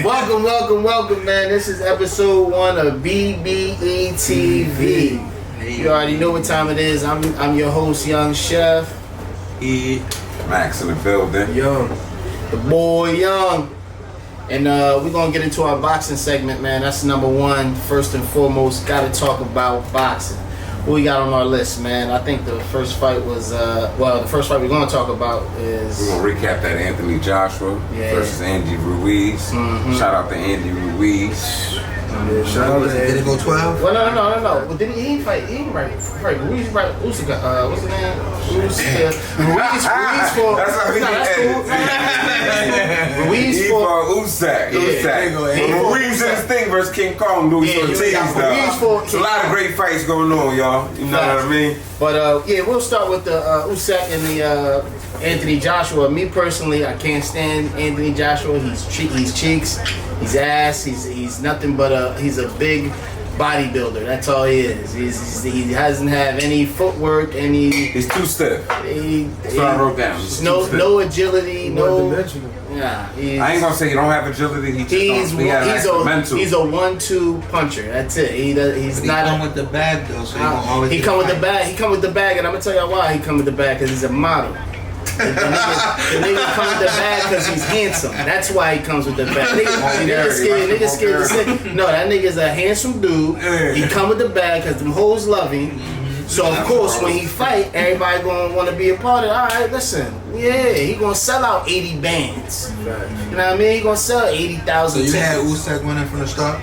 Welcome, man. This is episode 1 of BBETV. You already know what time it is. I'm your host, Young Chef. Max in the building. Young. The boy Young. And we're going to get into our boxing segment, man. That's number 1. First and foremost, got to talk about boxing. What we got on our list, man? I think the first fight was, the first fight we're going to talk about is... We're going to recap that Anthony Joshua versus Andy Ruiz. Shout out to Andy Ruiz. Shout out to Andy. Did it go 12? Well, no. Well, did he fight? He didn't fight. Ruiz fight Usyk. What's his name? Ruiz for... That's how he Ruiz for Usyk. Ruiz in his thing versus King Kong. Louis Ortiz, though. It's a lot of great fights going on, y'all. You know what I mean? But, we'll start with the Usyk and the Anthony Joshua. Me personally, I can't stand Anthony Joshua. He's cheeks, he's ass, he's nothing but he's a big bodybuilder. That's all he is. He doesn't have any footwork, He's too stiff. That's what I wrote down. No agility, no. Yeah, I ain't gonna say he don't have agility. He's a 1-2 puncher. That's it. He's not. He come with the bag though, so he come with the bag. He come with the bag, and I'm gonna tell you why he come with the bag. Because he's a model. The nigga comes with the bag because he's handsome. That's why he comes with the bag. Nigga scared to say. No, that nigga's a handsome dude. He come with the bag because them hoes love him. So of course, when he fight, everybody gonna want to be a part of it. All right, listen, he gonna sell out 80 bands. You know what I mean? He gonna sell 80,000. So you had Usyk winning from the start?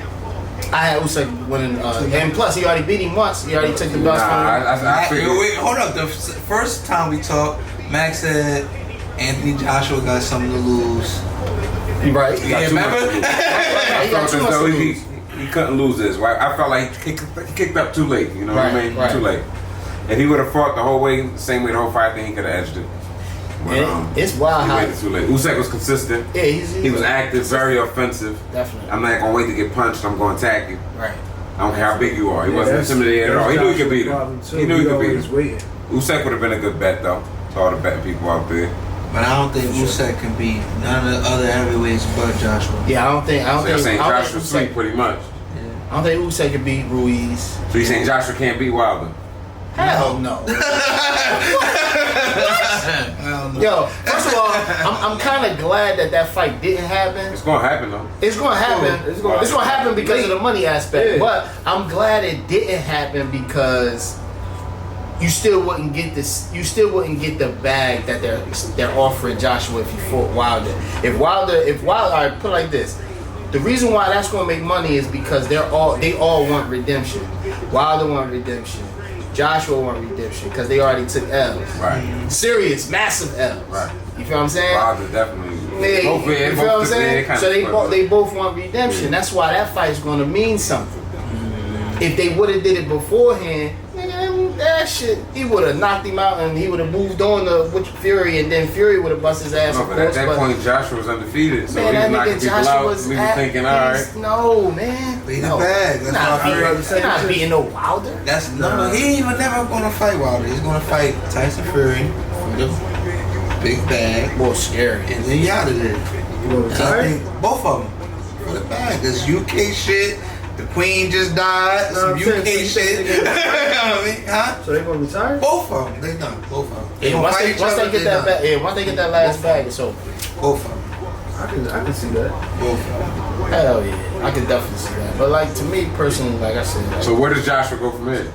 I had Usyk winning, and plus he already beat him once. He already took the belt from him. Wait, hold up. The first time we talked, Max said Anthony Joshua got something to lose. Right? Yeah, remember? He got too much to lose. He couldn't lose this. Right? I felt like he kicked up too late. You know what I mean? Right. Too late. If he would have fought the whole way, the same way the whole fight, I think he could have edged it. But, it's wild he how waited too late. Usyk was consistent. Yeah, he was active, very offensive. Definitely. I'm not gonna wait to get punched. I'm gonna attack you. Right. I don't care how big you are. He wasn't intimidated at all. He knew he could beat him. He knew he could beat him. Usyk would have been a good bet though to all the betting people out there. But I don't think Usyk can beat none of the other heavyweights but Joshua. Yeah, I don't think Joshua's sweet pretty much. I don't think Usyk can beat Ruiz. So you saying Joshua can't beat Wilder? Hell no. Yo, first of all, I'm kind of glad that fight didn't happen. It's gonna happen though. It's gonna happen. It's gonna happen because of the money aspect. Yeah. But I'm glad it didn't happen because you still wouldn't get this. You still wouldn't get the bag that they're offering Joshua if you fought Wilder. If Wilder, all right, put it like this. The reason why that's gonna make money is because they all want redemption. Wilder want redemption. Joshua want redemption because they already took L's. Right. Serious, massive L's. Right. You feel what I'm saying? Wilder definitely. You feel what I'm saying? So they both want redemption. Yeah. That's why that fight's gonna mean something. If they would have did it beforehand, that shit, he would have knocked him out and he would have moved on to Fury, and then Fury would have busted his ass. No, but at that point, Joshua was undefeated, so he was knocking people out. We were thinking, all right. No, man. Beat the bag. That's not beating no Wilder. He ain't even never gonna fight Wilder. He's gonna fight Tyson Fury for the big bag. More scary. And then he out of there. I think both of them for the bag. This UK shit. The Queen just died. Some UK shit. You know what I mean? Huh? So they gonna retire? Both of them. They done. Both of them. Yeah, once they get that bag, once they get that last bag, it's over. Both of them. I can see that. Both of them. Hell yeah, I can definitely see that. But like to me personally, like I said. So where does Joshua go from here?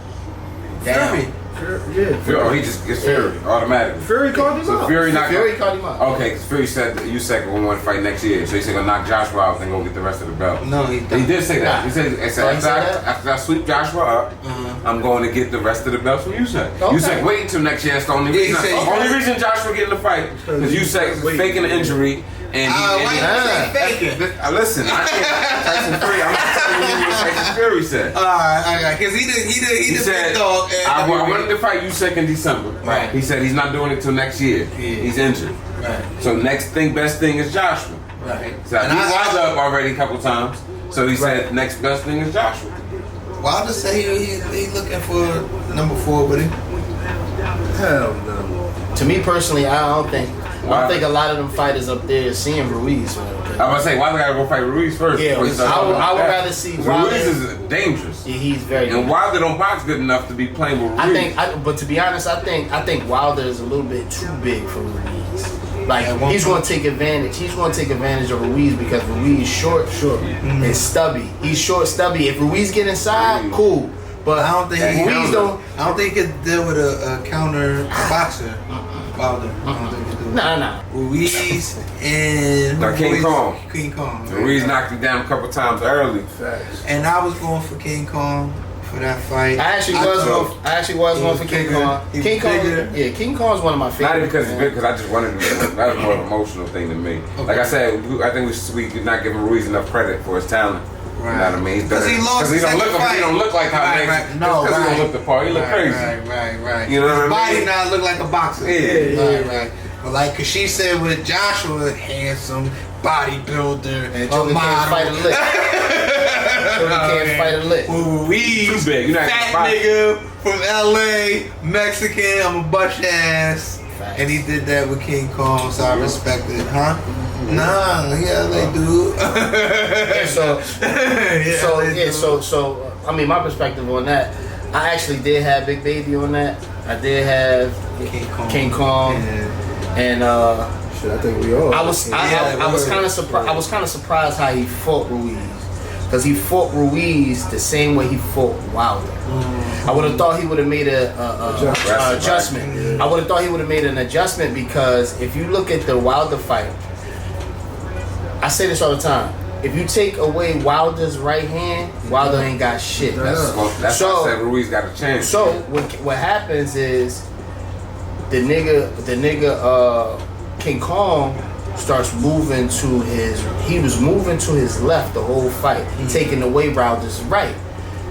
Fury. He just gets Fury automatically. Fury called him out. Fury called him out. Okay, because Fury said that Usyk will want to fight next year, so he said gonna knock Joshua out and go get the rest of the belt. No, he did say that. He said after I sweep Joshua up, I'm going to get the rest of the belts from Usyk. Okay. Usyk wait until next year. That's the only reason. Only reason Joshua getting the fight because Usyk faking an injury. And listen, I can't Tyson Fury. I'm not telling you what Tyson Fury said. Alright, because he said, dog. I wanted to fight Usyk in December. Right. He said he's not doing it till next year. Yeah. He's injured. Right. So best thing is Joshua. Right. So he was up already a couple times. So he said next best thing is Joshua. Wilder say he looking for number 4 with him. Hell no. To me personally, I don't think. I think a lot of them fighters up there are seeing Ruiz. I'm about to say, why they gotta go fight Ruiz first? Yeah, I would rather see Wilder. Ruiz is dangerous. Yeah, he's very And Wilder don't box good enough to be playing with Ruiz. But to be honest, I think Wilder is a little bit too big for Ruiz. Like he's going to take advantage. He's going to take advantage of Ruiz because Ruiz is short and stubby. He's short, stubby. If Ruiz get inside, cool. But I don't think Ruiz don't. I don't think he could deal with a counter boxer. Wilder. I don't think he could do it. Nah. Ruiz and King Kong. King Kong. Ruiz knocked him down a couple times early. And I was going for King Kong for that fight. I actually was going for King Kong. King Kong's one of my favorites. Not even because he's big, because I just wanted him. That was more of an emotional thing to me. Okay. Like I said, I think we not giving Ruiz enough credit for his talent. Right. You know what I mean? Because he lost the second fight. He don't look like how he don't look the part. He look crazy. Right. You know what I mean? His body not look like a boxer. Yeah. Right. But like, cause she said with Joshua, handsome, bodybuilder, and Joey can't fight a lick. Can't fight a lick. Ruiz, too big. You're not fat nigga from LA, Mexican, I'm a bust your ass. Facts. And he did that with King Kong, so I respect it, huh? Nah, he LA dude. So I mean, my perspective on that, I actually did have Big Baby on that. I did have King Kong. And shit, I think we all. I was kind of surprised. I was kind of surprised how he fought Ruiz, because he fought Ruiz the same way he fought Wilder. I would have thought he would have made a adjustment. Yeah. I would have thought he would have made an adjustment, because if you look at the Wilder fight, I say this all the time. If you take away Wilder's right hand, Wilder ain't got shit. That's why I said Ruiz got a chance. So what happens is the nigga King Kong starts moving to his left the whole fight, taking away Wilder's right.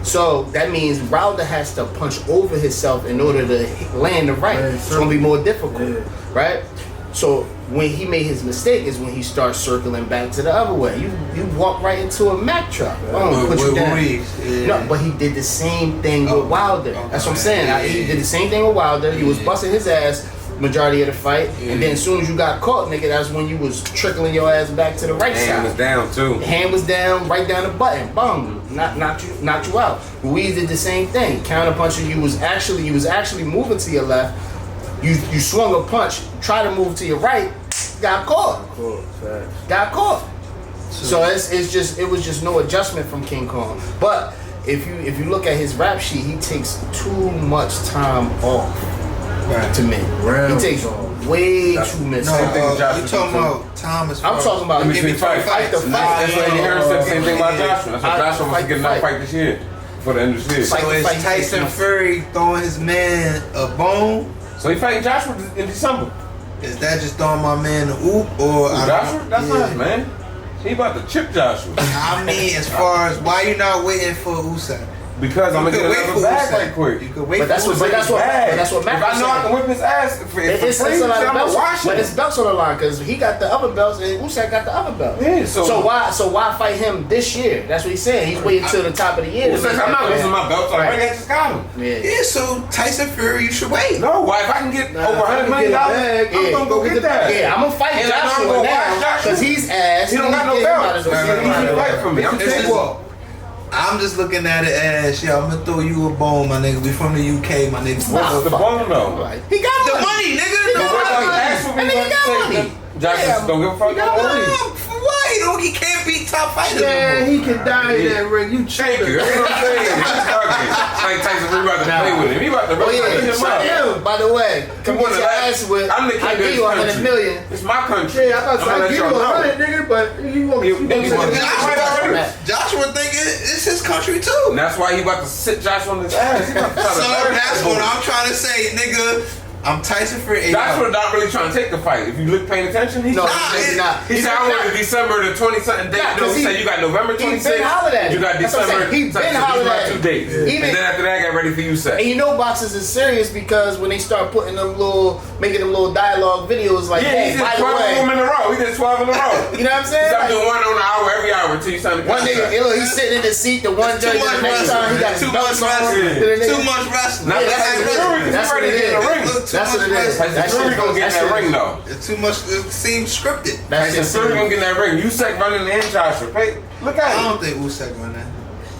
So that means Wilder has to punch over himself in order to land the right. It's gonna be more difficult, right? So when he made his mistake is when he starts circling back to the other way. You walk right into a Mack truck. Put you down. No, but he did the same thing with Wilder. That's what I'm saying. He did the same thing with Wilder. He was busting his ass majority of the fight, and then as soon as you got caught, nigga, that's when you was trickling your ass back to the right side. Hand was down too. Hand was down, right down the button. Boom, knocked you out. Ruiz did the same thing. Counter punching. You was actually moving to your left. You swung a punch, try to move to your right, got caught. Got caught. So it was just no adjustment from King Kong. But if you look at his rap sheet, he takes too much time off. To me, he takes way too much time. You talking about Thomas? I'm talking about in between fight. That's why you heard the same thing about Joshua. That's why Joshua wants to get another fight this year for the end of the year. So is Tyson Fury throwing his man a bone? So he fighting Joshua in December. Is that just throwing my man a oop or Joshua? That's not his man. He about to chip Joshua. I mean, as far as why you not waiting for Usyk? Because I'm gonna get another bag right quick. You could wait but that's what Matt if I know I can whip his ass for free, it's a lot of belts, watch but it's belts on the line because he got the other belts and Usyk got the other belts. Yeah, so why fight him this year? That's what he's saying. He's waiting till the top of the year. I'm not losing my belts. I just got him. Yeah, so Tyson Fury, you should wait. No, why? If I can get over $100 million, I'm gonna go get that. Yeah, I'm gonna fight Joshua now because he's ass. He don't got no belts. He's gonna fight for me. I'm saying. I'm just looking at it as, I'm gonna throw you a bone, my nigga. We from the UK, my nigga. What's the bone though? He got the money, nigga. He got money. Joshua don't give a fuck. Why? He can't beat top fighters. Man, he can die in that ring. You Thank you. That's what I'm saying. Like Tyson, we about to play with him. He about to him. By the way, come on, I'm the king of this country. $100 million. It's my country. Yeah, I thought I'd give you 100, nigga, but you won't. Joshua thinking it's his country too. And that's why he about to sit Joshua on his ass. So that's what I'm trying to say, nigga. I'm Tyson Fury. Joshua not really trying to take the fight. If you look paying attention, he's not. He said I want December the 20-something date. No, he said you got November 26th. You got December. He been hollered at 2 dates. And then after that, I got ready for you, set. And you know boxers is serious because when they start putting making them little dialogue videos like, he did 12 of them in a row. He did 12 in a row. You know what I'm saying? Stop doing one on an hour every hour until you sign the contract. One nigga, he's sitting in the seat. The one judge, the next time he got too much wrestling. That's what it is. Too That's what it is. Tyson Fury gonna get in that ring though. It's too much. It seems scripted. Tyson Fury gonna get in that ring. Usyk running in Joshua. Hey, look at I him. don't think Usyk won that.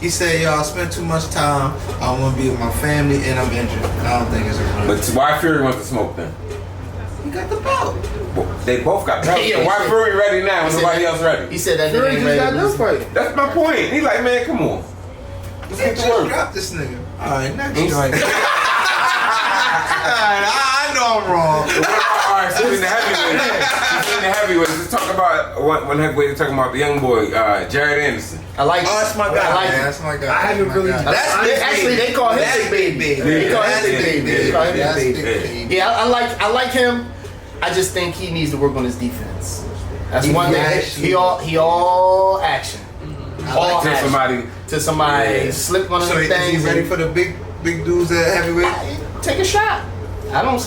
He said, "Yo, I spent too much time. I want to be with my family, and I'm injured." I don't think it's a run. But why Fury wants to smoke then? He got the belt. Well, they both got belts. Yeah, So why Fury ready now when nobody else ready? He said that Fury nigga ain't just got ready. done fighting. That's my point. He like, man, come on. Let's He get to just work. dropped this nigga. All right, next He's- joint. I know I'm wrong. All right, so in the heavyweights, let's talk about one heavyweight. We're talking about the young boy, Jared Anderson. I like. Oh, that's my guy. I like man. it. That's my guy. I haven't That's my really- guy. Actually, they call him That's Big Baby. Baby. They call him That's Big Baby. They call him That's Big Big Baby. Baby. Yeah, I like him. I just think he needs to work on his defense. That's He one thing. actually- He all action. I All like To action. somebody. To somebody Yeah. slip one of So the is things. he ready and- for the big dudes at heavyweight? Take a shot. I don't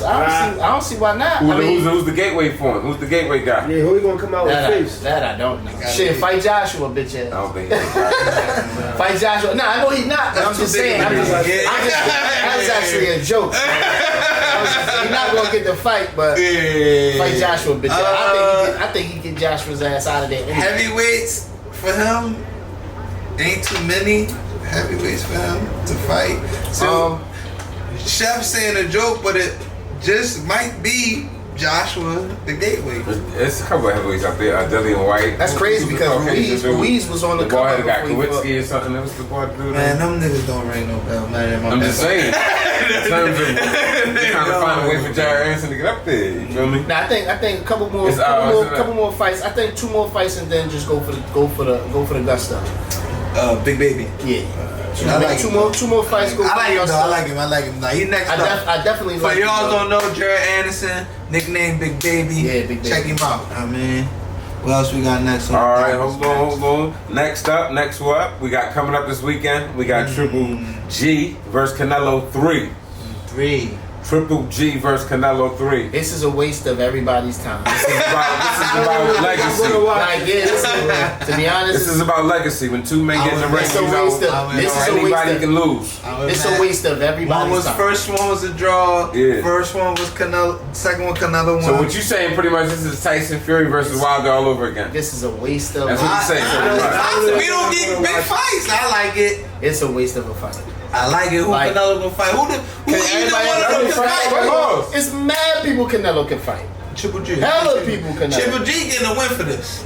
see why not. I mean, Who's the gateway for him? Who's the gateway guy? Yeah, who he gonna come out with face? that I don't know. Gotta Shit, be. fight Joshua, bitch I ass. don't think he's Fight Joshua. Nah, I know he's not. But I'm just saying. That's actually a joke. He's not gonna get the fight, but fight Joshua, bitch ass. I think he get Joshua's ass out of there. Anyway. Heavyweights for him ain't too many heavyweights for him to fight. So Chef saying a joke, but it just might be Joshua the gateway. It's a couple of heavyweights out there. Dillian White. That's crazy because Ruiz was on the boy cover that got before he fought. Kowitski or something. That was the boy dude. Man, them niggas don't ring no bell, man. I'm just saying. In terms of trying to find a way for Jared Anderson to get up there. You feel me? Now I think a couple more fights. I think 2 more fights and then just go for the gusto. Big Baby. Yeah. I like two him. more fights. Go I for like the him though. gusto. I like him. Like, he next up. I definitely For like him. y'all though. don't know, Jared Anderson, nickname Big Baby. Yeah, Big Baby. Check him out. I mean, what else we got next? All right, hold on. Next up, we got coming up this weekend. We got Triple G versus Canelo 3. 3. Triple G versus Canelo 3. This is a waste of everybody's time. This is about legacy. Like, yeah, to be honest, This is about legacy. When two men get in the ring, it's a waste of. anybody can lose. It's a waste of everybody's time. First one was a draw. Yeah. First one was Canelo. Second one Canelo won. So what you saying? Pretty much, this is Tyson Fury versus Wilder all over again. This is a waste of. That's what you saying. We don't get big fights. I like it. It's a waste of a fight. I like it. Who Like- Canelo gonna fight? Who either one of them can fight? It's mad people Canelo can fight. Triple G. Hella people Canelo. Triple G getting a win for this.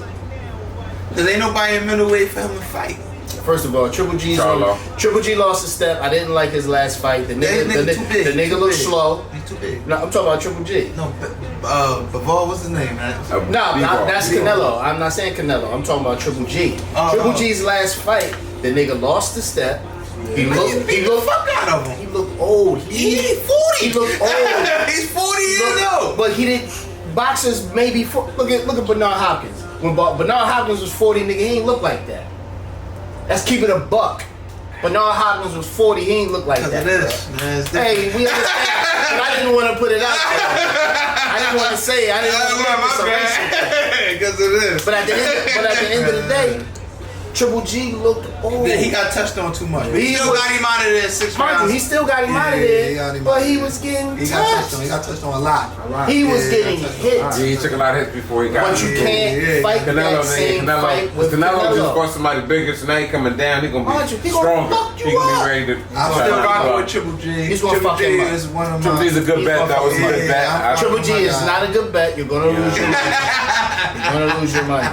Cause ain't nobody in middleweight for him to fight. First of all, Triple G lost a step. I didn't like his last fight. The nigga looked slow. He's too big. No, I'm talking about Triple G. No, Bivol, what's his name, man? That's Canelo. I'm not saying Canelo. I'm talking about Triple G. Triple G's last fight, the nigga lost the step. He looked fuck out of him. He looked old. He 40. He looked old. He's 40 years old. But he didn't. Boxers maybe. Look at Bernard Hopkins. When Bernard Hopkins was 40, nigga, he ain't look like that. Let's keep it a buck. Bernard Hopkins was 40, he ain't look like that. Hey, we understand. But I didn't want to put it out there. I didn't want to say it. I didn't want to make this a racist. Because it is. But at the end of the day, Triple G looked old. He got touched on too much. He still got him out of there 6 rounds. He still got him out of there, but he was getting touched. He got touched on a lot. He was getting hit. Yeah, he took a lot of hits before he got But you can't fight that same fight with Canelo just Canelo. fought somebody bigger, so now he coming down. He gonna be He gonna stronger. fuck you He gonna up. be ready to. I'm still rocking with Triple G. He's gonna Triple fuck G him up. is one of Triple G's a good bet, though. It's a good bet. Triple G is not a good bet. You're gonna lose your money. You're gonna lose your money.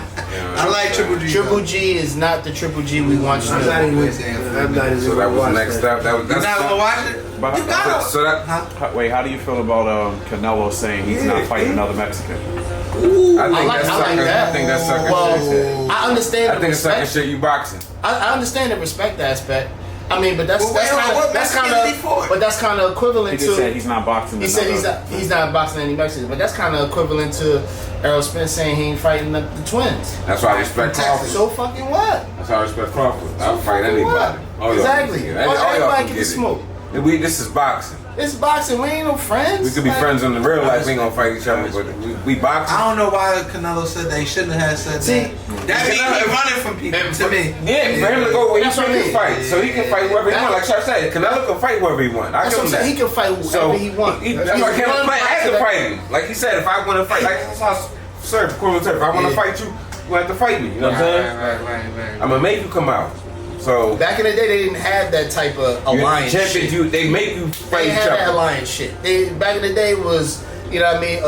I like Triple G. Triple G is not the Triple G we want you to know. I'm not even So that was next up. You not gonna watch it? But You gotta. So that. wait, how do you feel about Canelo saying he's not fighting another Mexican? I think that's sucker shit. Well, I understand. I think it's sucker shit. You boxing. I understand the respect aspect. I mean, but that's kind of equivalent He to. just said he's not boxing. He said he's not boxing any Mexicans, but that's kind of equivalent to Errol Spence saying he ain't fighting the twins. That's why I respect Crawford. So fucking what? That's why I respect Crawford. I'll fight anybody. Exactly. Everybody get the smoke. This is boxing. It's boxing. We ain't no friends. We could be friends in the real life. We ain't gonna fight each other, but we boxing. I don't know why Canelo said that. He shouldn't have said that. That means he's running from people. To me, yeah, for him to go, he can fight, so he can fight whoever he wants. Like Chef said, Canelo can fight whoever he wants. I can say he can fight whoever he wants. That's why Canelo has to fight him. Like he said, if I want to fight, like that's how Sir, if I want to fight you, you have to fight me. You know what I'm saying? Right. I'm gonna make you come out. So back in the day, they didn't have that type of alliance shit. They make you fight each other. They had that alliance shit. Back in the day was, you know what I mean,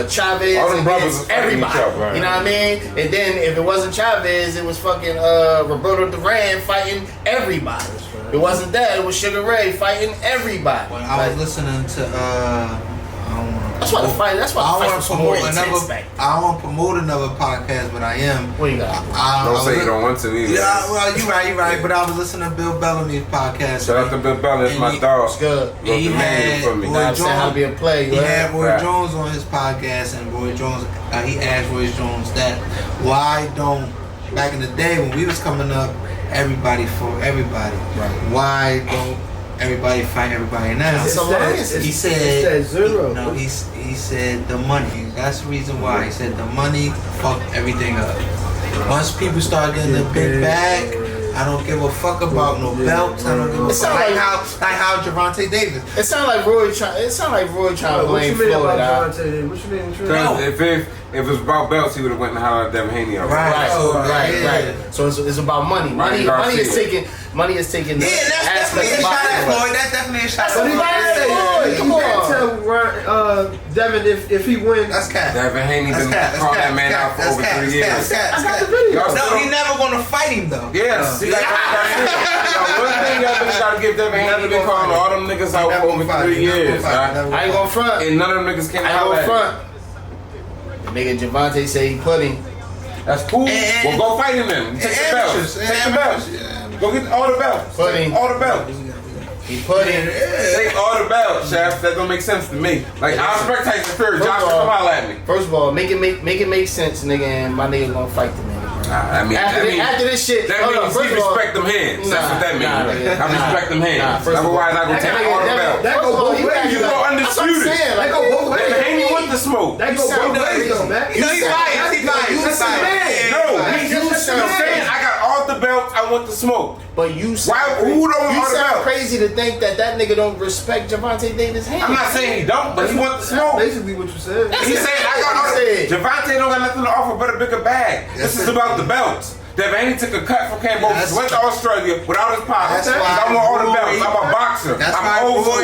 Chavez all them brothers against everybody. You know what I mean? And then if it wasn't Chavez, it was fucking Roberto Duran fighting everybody. It wasn't that. It was Sugar Ray fighting everybody. When I was listening to That's why the fight. That's why the fight was more intense back. I don't want to promote another podcast, but I am. What you got? Don't say you don't want to either. Yeah, well, you right. But I was listening to Bill Bellamy's podcast. Shout out to Bill Bellamy, that's my dog. It's good. He had Roy Jones. How to be a player. He had Roy Jones on his podcast, and Roy Jones. He asked Roy Jones that why don't back in the day when we was coming up, everybody for everybody. Right. Why don't everybody fight everybody now? He said zero. No, he said the money. That's the reason why. He said the money fucked everything up. Once people start getting the big bag, I don't give a fuck about no belts. I don't give a fuck. Like how Gervonta Davis. It sounds like Roy trying to blame Floyd out. What you mean? Because if it was about belts, he would have went and hollered at Devin Haney already. Right. So it's about money. Money is taking the that's definitely a shot at Floyd. That's definitely a shot at Floyd. Come on. Devin, if he wins, that's cat. Devin Haney been calling that man out for over 3 years. I got the video. No, he never gonna fight him though. Yes. One thing y'all bitches gotta give Devin Haney been calling all them niggas out for over 3 years. I ain't gonna front. And none of them niggas came out at front. The nigga Gervonta say he put him. That's cool. Well, go fight him then. Take the belts. Take the belts. Go get all the belts. All the belts. He put him. Take all the belts, Chef. That don't make sense to me. Like I respect Tyson Fury. Josh, come holler at me. First of all, make it make sense, nigga, and my nigga gonna fight the nigga. After this shit, that means he respect them hands. That's what that means. I respect them hands. Otherwise, I gonna take all the belts. That go both ways. You go undisputed. That go both ways. Devin Haney want the smoke. That go both ways, though, man. No, he fights. I'm saying I got all the belts. I want the smoke. But you who don't want all the belts? Crazy to think that nigga don't respect Gervonta Davis' hands. I'm not saying he don't, but he wants the smoke. Basically, what you said. He said I got all the. Gervonta don't got nothing to offer but a bigger bag. This is about the belts. Devin Haney took a cut from Cambodia, went to Australia without his pockets. I want all the belts. I'm a boxer. I'm old school.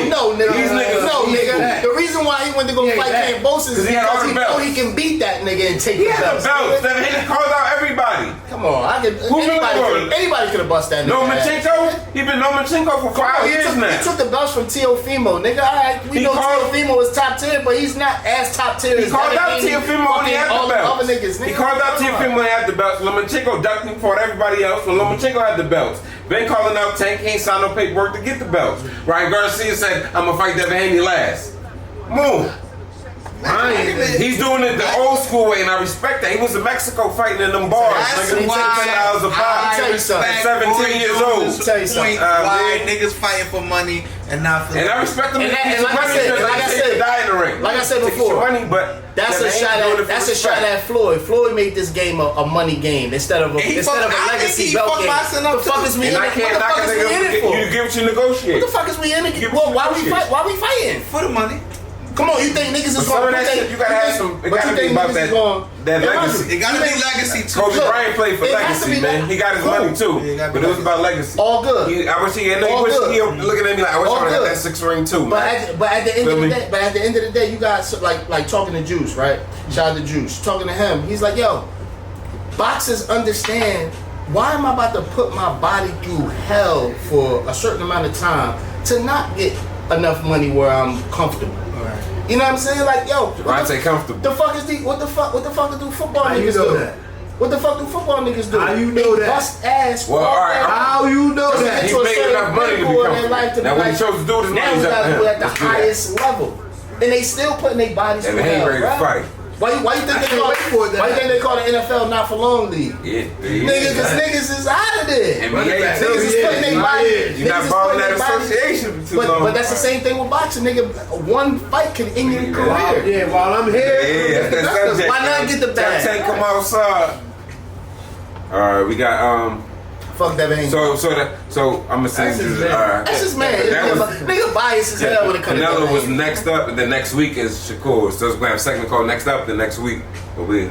No, nigga. The reason why he went to go fight Cambodia is because he know he can beat that nigga and take the belts. Devin Haney calls out everybody. Come on, anybody could have bust that nigga. Lomachenko? He been Lomachenko for 5 years now. He took the belts from Teofimo, nigga. Alright, we know Teofimo is top tier, but he's not as top tier as he called out Teofimo when he had the belts. He called out Teofimo when he had the belts. Lomachenko ducked him for everybody else when Lomachenko had the belts. Been calling out Tank, he ain't signed no paperwork to get the belts. Ryan Garcia said, I'm gonna fight Devin Haney last. Move. He's doing it the old school way, and I respect that. He was in Mexico fighting in them bars. That's why $10 a pop. Tell you something. At 17 years old. Tell you something. Why niggas fighting for money and not for. And I respect them. Like I said before, money, but that's a shot at Floyd. Floyd made this game a money game instead of a legacy belt game. What the fuck is we in it for? You get what you negotiate. What the fuck is we in it? Well, why we fighting? For the money. Come on, you think niggas is going to you gotta have some. It gotta be about that legacy. It gotta be legacy too. Kobe Bryant played for legacy, man. He got his money too, but it was about legacy. All good. I wish he looking at me like I wish I would have that 6 ring too. But at the end of the day, you got like talking to Juice, right? Shout out to Juice. Talking to him, he's like, yo, boxers understand. Why am I about to put my body through hell for a certain amount of time to not get enough money where I'm comfortable? You know what I'm saying? Like, yo, I say comfortable. What the fuck do football niggas do? What the fuck do football niggas do? How you know that? Bust ass. Well, alright. How you know that? He's making enough money to be comfortable. Now, what he chose to do is now we got to be at the highest level, and they still putting their bodies through hell, ready to fight. Why you think they call it? Why you think they call the NFL not for long league? Yeah, Niggas is out of there. NBA Niggas is putting their body. You're not balling that association for too long. But that's the same thing with boxing, nigga. One fight can end your career. Yeah, while I'm here. Yeah, that's the subject. Why not get the bag? Take come outside. All right, we got Fuck that man. So I'm gonna say That's his man. Nigga biased as hell when it comes to Canelo was next up, and then next week is Shakur. So it's gonna have a segment called Next Up. The next week will be.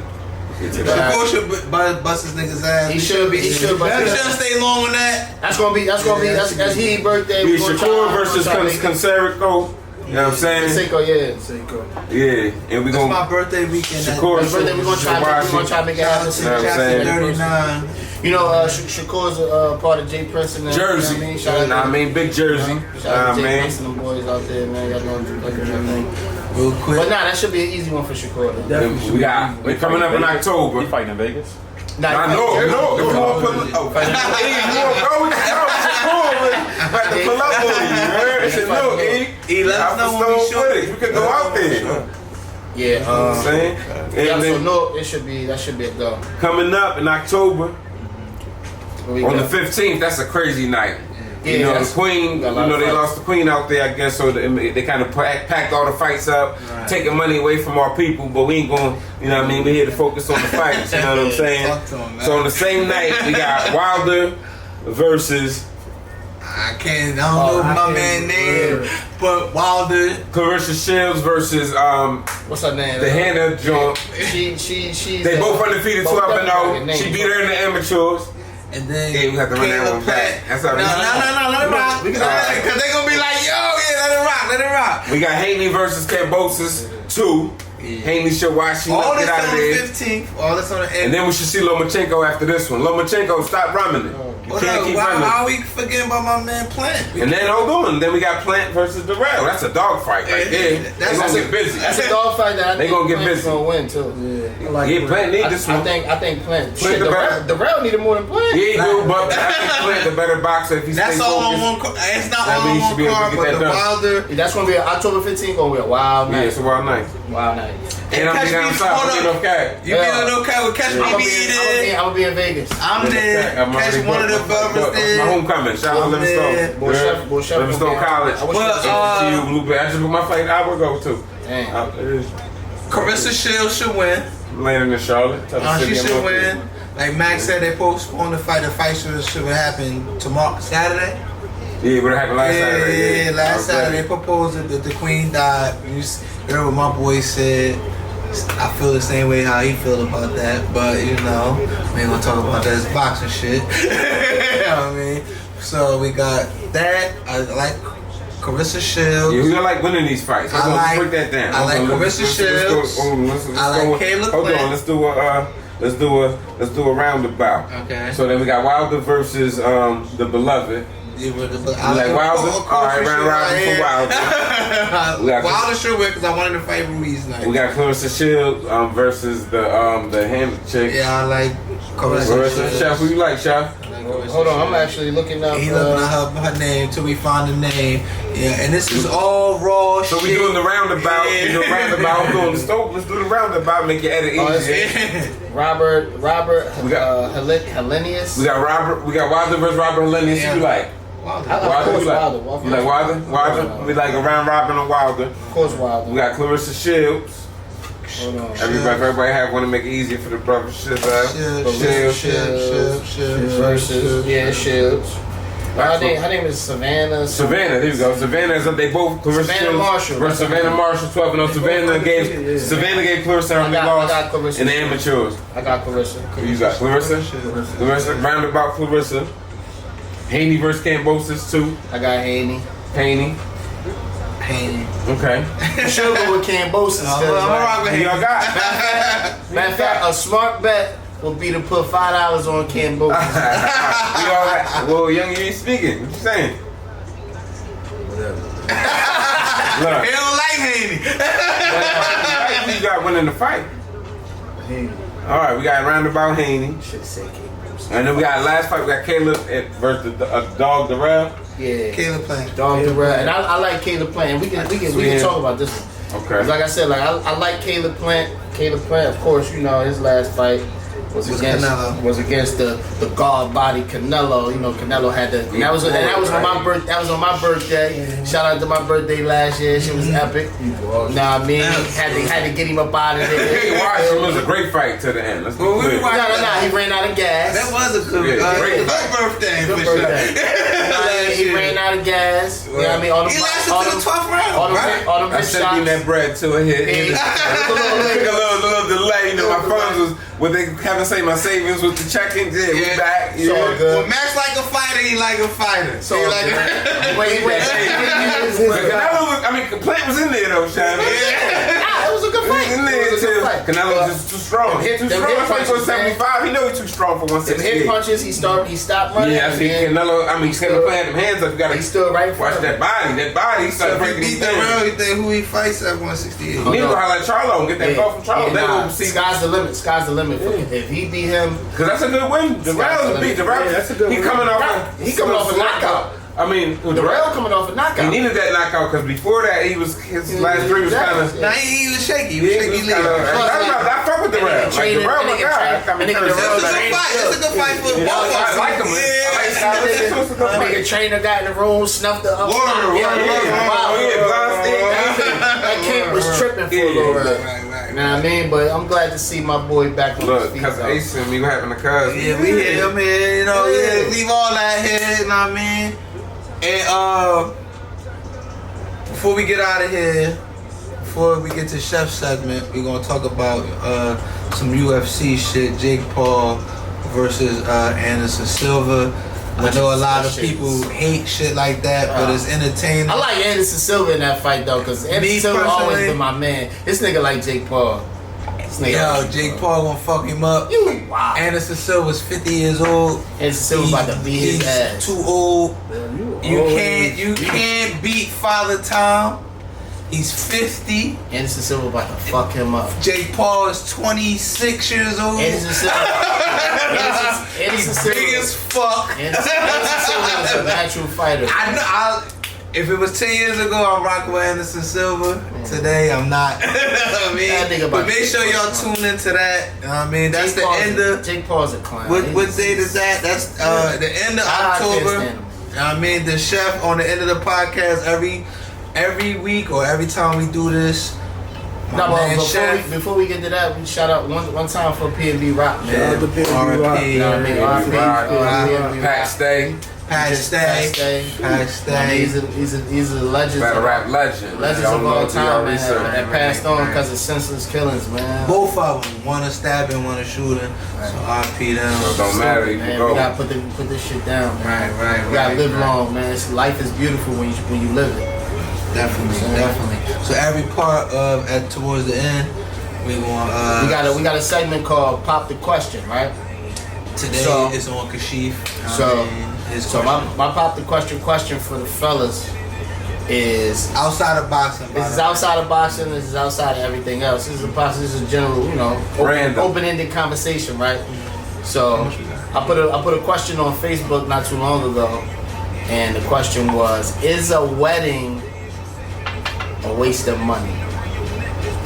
Shakur should bust his niggas ass. He should stay long on that. That's his birthday. Be Shakur versus Conserico. You know what I'm saying? Seiko, yeah. And we gonna. That's my birthday weekend. Shakur's birthday. We're gonna try to make it happen. Chapter 39. You know, Shakur's part of Jay Prince and Jersey. You know what I mean? Big Jersey. Shout out to Jay Prince and them boys out there, man. Y'all doing your thing. Real quick. But nah, that should be an easy one for Shakur. We're coming up in October. He fighting in Vegas? No. If you want to pull up, hey, you want to go? We can go. Like to pull up on you, man. I said, look, He let us know when we shoot. We could go out there. Yeah, You know what I'm saying? And then that should be a go. coming up in October, on the 15th, that's a crazy night. Yeah, You know, the Queen, they lost the Queen out there, I guess, so they kind of packed all the fights up, taking money away from our people, but we ain't going, you know what I mean, we're here to focus on the fights, you know what I'm saying? So on the same night, we got Wilder versus... I don't know my man's name, but Wilder. Clarissa Shields versus what's her name? the Hannah joint. She. They both undefeated 12-0. She beat her in the amateurs. And then we have to run that one back. That's how no, let it rock. Because they gonna be like, let it rock. We got Haney versus Cambosis 2. Haney should watch. All Get this out of on there. the 15th. All this on the 8th. And then we should see Lomachenko after this one. Lomachenko, stop running it. You can't keep running. How are we forgetting about my man Plant? And then hold on. Then we got Plant versus Darrell. That's a dog fight right there. They're gonna get busy. That's a dog fight that I think Plant's gonna win too. Yeah, Plant need this one. I think Plant. Plant Darrell needed more than Plant. Yeah, he do, but I think Plant the better boxer if he stays That's all focused. on one card. It's not That all means he on should be one able to card, get but that the done. Wilder. That's gonna be October 15th. Gonna be a wild night. Yeah, it's a wild night. Wild night. And I'm be down south. I'm in North You be in North Carolina. Catch me there. I'm gonna be in Vegas. I'm there. Catch one of the brothers there. My homecoming. Shout out to Livingstone. Livingstone College. I just put my fight an hour ago too. Carissa Shields should win. Landing in Charlotte. She should win. Like Max said, they postponed the fight. The fight should happen tomorrow, Saturday. Yeah, but it happened last Saturday. Yeah, last Saturday they proposed that the Queen died. You heard what my boy said. I feel the same way how he feel about that, but we ain't gonna talk about that. It's boxing shit. You know what I mean? So we got that. I like Carissa Shields. Yeah, we gonna like winning these fights. Let's break that down. I like Carissa Shields. I like Caleb. Hold on, let's do a roundabout. Okay. So then we got Wilder versus the Beloved. I like Wilder. All right, round robin for Wilder. Wilder should win because I wanted to fight Ruiz tonight. We got Clarissa Shields versus the hand chick. Yeah, I like Clarissa. Chef, who you like, Chef? Hold on, I'm actually looking up. He looking at her name till we find the name. Yeah, and this is all raw shit. So we doing the roundabout. Yeah. We doing roundabout. Let's do the roundabout. Make your edit easier. Robert Hellenius. We got Robert. We got Wilder versus Robert Hellenius. Yeah. Who you like? Wilder. You like Wilder? Wilder? We like a round robin on Wilder. Of course, Wilder. We got Clarissa Shields. Hold on. Everybody have one to make it easier for the brothers. Shields. Shields. Her name is Savannah. Savannah, here we go. Savannah is they both Clarissa Savannah Marshall. versus Savannah Marshall 12-0. Savannah gave Clarissa her loss in the amateurs. I got Clarissa. You got Clarissa? Clarissa, roundabout Clarissa. Haney versus Cambosis 2. I got Haney. Okay. Should go with Cambosis. Y'all got. Matter of fact, a smart bet would be to put $5 on Cambosis. Well, young, you ain't speaking. What you saying? Look. He don't like Haney. Who you got winning the fight? All right, we got roundabout Haney. Should say Cambosis. And then we got last fight. We got Caleb versus Dog Darrell. Yeah. Caleb playing. Dog Darrell. And I like Caleb playing. We can talk about this one. Okay. Like I said, like I like Caleb Plant. Caleb Plant, of course, you know his last fight was against the guard body Canelo. You know, Canelo had the that was on my birthday. That was on my birthday. Shout out to my birthday last year. Shit was epic. Nah, I mean, had to get him up out of there. It was a great fight to the end. Let's go. No, he ran out of gas. That was a good birthday. Good birthday. He ran out of gas. You know what I mean? He lasted to the 12th round. All them I sent him that bread to a hit. A little delay. You know, my funds was what they haven't say my savings was the checking. Yeah, we back. So good. Well, Max like a fighter. He like a fighter. So like Plant was in there though, Shaq. It was a good fight. Canelo was just too strong. Too strong for 175. He know he's too strong for 168. Hit punches. He stopped running. Yeah, I see Canelo. I mean, Canelo had them hands up. You gotta. He stood right for watch that body. That body. He started breaking beat the round. You think who he fights at 168? You need to highlight Charlo and get that ball from Charlo. Sky's the limit. Sky's the limit. If he beat him, because that's a good win. The round was beat. The round. That's a good win. He coming off a knockout. I mean, the rail coming off a knockout. He needed that knockout because before that, his last three was kind of. Nah, he was shaky. He was shaky. I fuck with the rail. Like the rail, my God. It's a good fight for the ball. I like him. Nigga trainer got in the room, snuffed the up. That camp was tripping for a little bit. You know what I mean? But I'm glad to see my boy back on his feet. Cause Ace and me, what happened to Cuz? Yeah, we here. I mean, you know, leave all that here. You know what I mean? And before we get out of here, before we get to Chef's segment, we're gonna talk about some UFC shit. Jake Paul versus Anderson Silva. I know a lot of people hate shit like that, but it's entertaining. I like Anderson Silva in that fight though, cause Anderson Silva always been my man. This nigga like Jake Paul. Jake Paul gonna fuck him up. Wow. Anderson Silva's 50 years old. Anderson Silva about to beat his ass. Too old. You can't beat Father Time. He's 50. Anderson Silva about to fuck him up. Jake Paul is 26 years old. Anderson Silva. He's big as fuck. Anderson Silva is a natural fighter. If it was 10 years ago, I'm rocking with Anderson Silva. Today, I'm not. But make sure y'all tune into that. I mean, that's the end of. Jake Paul's a clown. What date is that? That's the end of October. I mean, the chef on the end of the podcast every week or every time we do this. Before we get to that, we shout out one time for PNB Rock, man. Shout out to PNB Rock. Patch Stay. He's a legend. Battle rap legend. Legends of all time, man. That passed on because of senseless killings, man. Both of them. One a stabbing, one a shooting. So RP them. So it don't matter. You man, go. we gotta put this shit down, man. Right. You gotta live long, man. Life is beautiful when you live it. Definitely. So every part of towards the end, we want. We got a segment called Pop the Question, right? Today is on Kashif. So my Pop the Question for the fellas is outside of boxing. This is outside of boxing. This is outside of everything else. This is a general, open-ended conversation, right? So I put a question on Facebook not too long ago, and the question was: is a wedding a waste of money?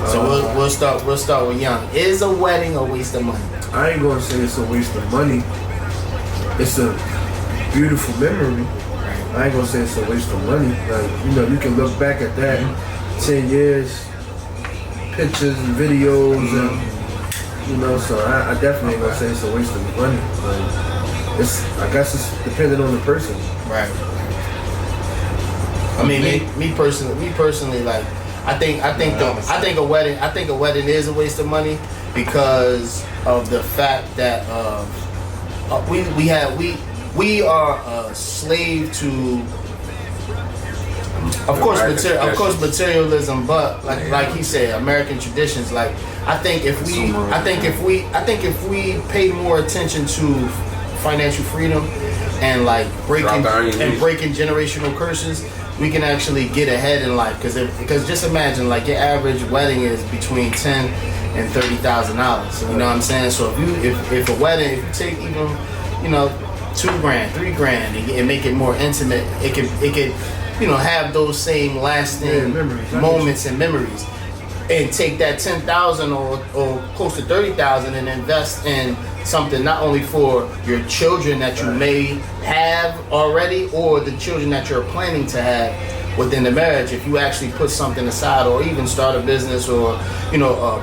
So we'll start with Young. Is a wedding a waste of money? I ain't gonna say it's a waste of money. It's a beautiful memory. I ain't gonna say it's a waste of money. Like, you can look back at that 10 years, pictures and videos, and so I definitely ain't gonna say it's a waste of money. Like, I guess it's dependent on the person. Right. I mean, me personally, like, I think a wedding is a waste of money because of the fact that we are a slave to, of course, materialism, but like he said, American traditions. Like, I think if we pay more attention to financial freedom and like breaking generational curses, we can actually get ahead in life. Because just imagine, like, your average wedding is between $10,000 and $30,000. You know what I'm saying? So if a wedding, if you take even $2,000, $3,000 and make it more intimate, it could have those same lasting moments and memories. and take that 10,000 or close to 30,000 and invest in something not only for your children that you may have already or the children that you're planning to have within the marriage. If you actually put something aside or even start a business or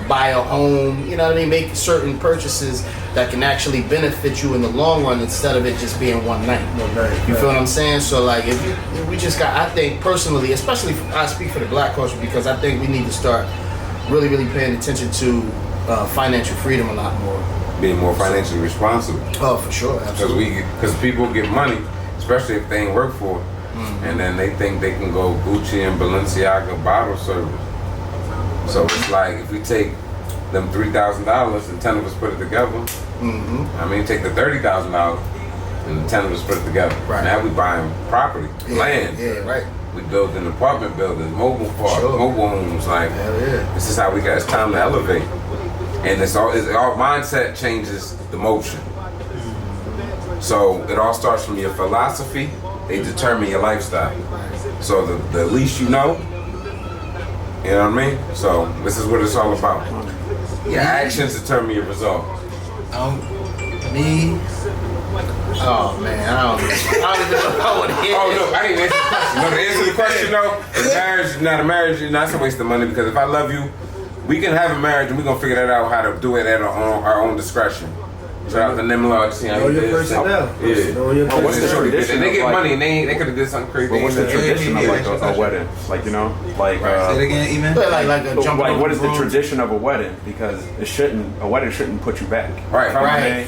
buy a home, you know what I mean, make certain purchases that can actually benefit you in the long run instead of it just being one night. You feel what I'm saying? So like if we just got, I think personally, especially I speak for the black culture, because I think we need to start really paying attention to financial freedom a lot more. Being more financially responsible. Oh, for sure, absolutely. Because people get money, especially if they ain't work for it, and then they think they can go Gucci and Balenciaga bottle service. So it's like if we take them $3,000 and 10 of us put it together. I mean, take the $30,000 and 10 of us put it together. Right. Now we buying property, land. Yeah, right. We building apartment buildings, mobile parks, mobile homes. Like this is how we got. It's time to elevate. And it's all mindset changes the motion. So it all starts from your philosophy. They determine your lifestyle. So the least you know what I mean? So this is what it's all about. Your actions determine your result. Me. Oh man, I don't even know how it is. Oh no, I didn't answer the question. No, the answer to the question though, a marriage is not a waste of money, because if I love you, we can have a marriage and we're gonna figure that out how to do it at our own discretion. Shout out to Nimrod, see how Know he your did. personnel. Yeah. Know your What's the personnel. tradition? They get of, money and they could have did something crazy. But what's the tradition of like Yeah, a wedding? Like Say it again, even. Like a jump like over what is the room. tradition of a wedding? Because a wedding shouldn't put you back. Right. Right.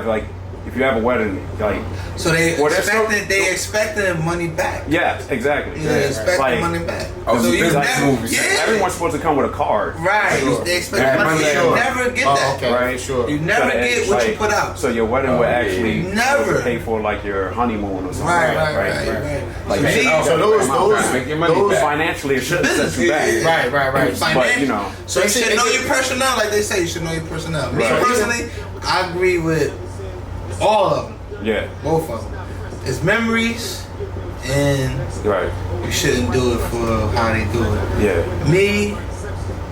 Like if you have a wedding, like So they Well, that's expecting money back. yeah, exactly. Yeah, they expecting Like, money back. Oh, so so you business never, movies. everyone's supposed to come with a card. right. Sure. They expect Yeah, money. money, You sure. never get that. Okay, Right. sure. You never So get what you put out. So your wedding would actually Never. pay for like your honeymoon or something. Right. Like So that. me, So those make your money back. Financially, it shouldn't set you Business, back. yeah. Right. But you know, So you should know your personnel, like they say. You should know your personnel. Me Right. personally, I agree with all of them, yeah, both of them. It's memories, and right, you shouldn't do it for how they do it. yeah, Me,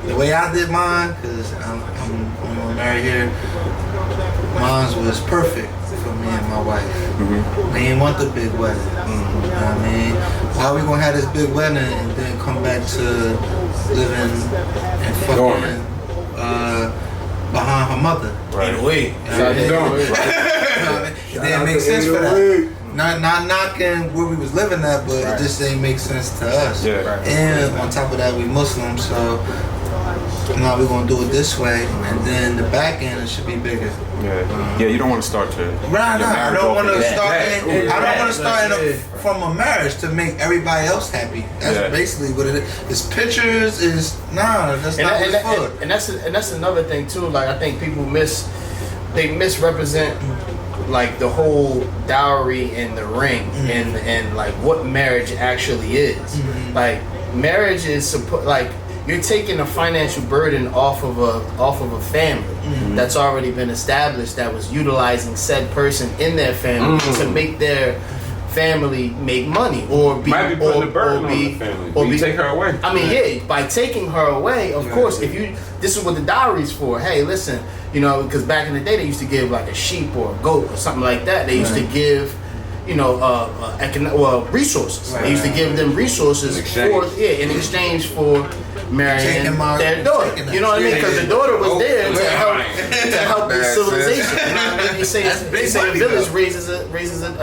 the way I did mine, because I'm married here, mine was perfect for me and my wife. We didn't want the big wedding. You know what I mean? Why we gonna have this big wedding and then come back to living and fucking behind her mother? right. Either way. It didn't make sense for that. Not knocking where we was living at, but it just didn't make sense to us. Yeah. Right. And on top of that, we Muslim, so now we're gonna do it this way, and then the back end it should be bigger. Yeah, you don't want to start to Right, your I marriage don't off want of to that. start. I don't want to start Yeah. from a marriage to make everybody else happy. That's Yeah. basically what it is. It's pictures. Is that's not what's for. And that's another thing too. Like I think people misrepresent like the whole dowry and the ring and like what marriage actually is. Like marriage is like you're taking a financial burden off of a family that's already been established, that was utilizing said person in their family to make their family make money or be Might be putting the burden on the family. Or you take her away. I mean, yeah, by taking her away, of course, this is what the dowry's for. Hey, listen, because back in the day they used to give like a sheep or a goat or something like that. They used to give, resources. They used to give them resources in exchange for marrying their daughter. You know what I mean? Because the daughter was there to help the civilization. You know what I mean? They say a village raises a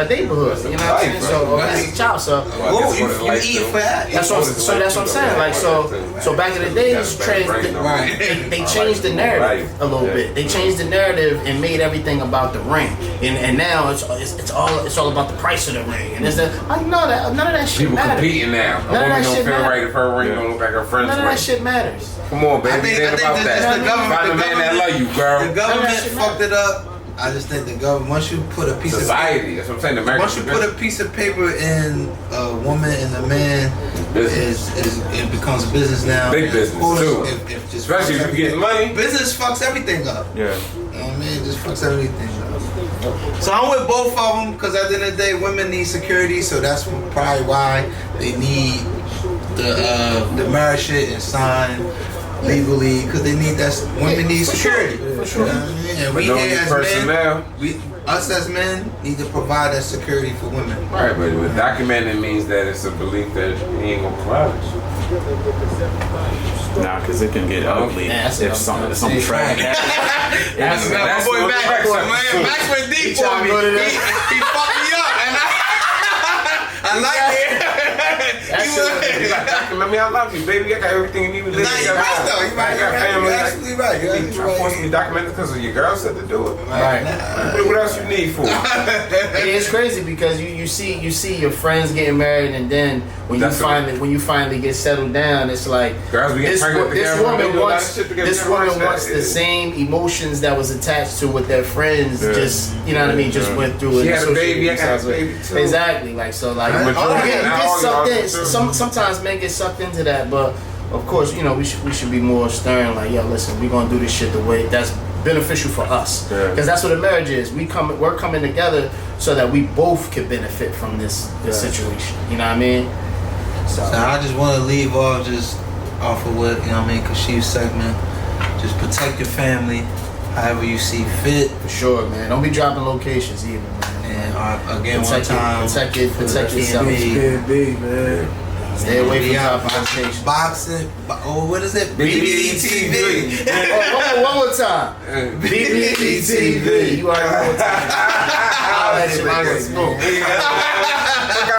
neighborhood. You know what I'm saying? So it's a child. So you eat for that. that's what I'm saying. Like so back in the days, they changed the narrative a little bit. They changed the narrative and made everything about the ring. And now it's all about the price of the ring. And none of that shit People matters. competing now. A woman don't feel right if her ring don't look like her friend's None of ring. that shit matters. Come on, baby. I think about that's that. the government. Find a man that love you, girl. The government fucked it up. I just think the government, once you put a piece Society, that's what I'm saying. of paper, once you put a piece of paper in a woman and a man, it becomes a business now. Big business too. Especially if you get money. Business fucks everything up. Yeah. You know what I mean? It just fucks everything up. So I'm with both of them because at the end of the day, women need security. So that's probably why they need the marriage shit and sign legally because they need that. Women need security. For sure. And But we don't here need as personnel. men, us as men need to provide that security for women. Right, but documented means that it's a belief that he ain't gonna provide it. Nah, because it can get ugly if some trash happens. That's my boy Max. Max went deep for me. He fucked me up, and I like it. He's like, document me, I love you, baby. I got everything you need to live. Nah, you're right though. You're right. I got family. You're absolutely right. You're You absolutely trying to force right. me to document it because of your girl said to do it. Right. What else you need for? It's crazy because you see your friends getting married, and then when you finally get settled down, it's like Girls be getting pregnant together, they do a lot of shit together, this they watch woman that. wants the same emotions that was attached to what their friends just you know what I mean just went through. She in had a baby, I got a baby too. Exactly, like so, like I'm you mature get now, sucked y'all in. mature. Sometimes men get sucked into that, but of course, you know, we should be more stern. Like, yo, listen, we're gonna do this shit the way that's beneficial for us, because that's what a marriage is. We're coming together so that we both can benefit from this situation. You know what I mean? So I just want to leave off of what, you know what I mean, Kashif's segment. Just protect your family however you see fit. For sure, man. Don't be dropping locations either, man. And again, protect protect yourself. PNB, man. Stay away from dropping locations. Boxing. What is it? BBETV. One more time. BBETV. You already know what time. I'll let you know.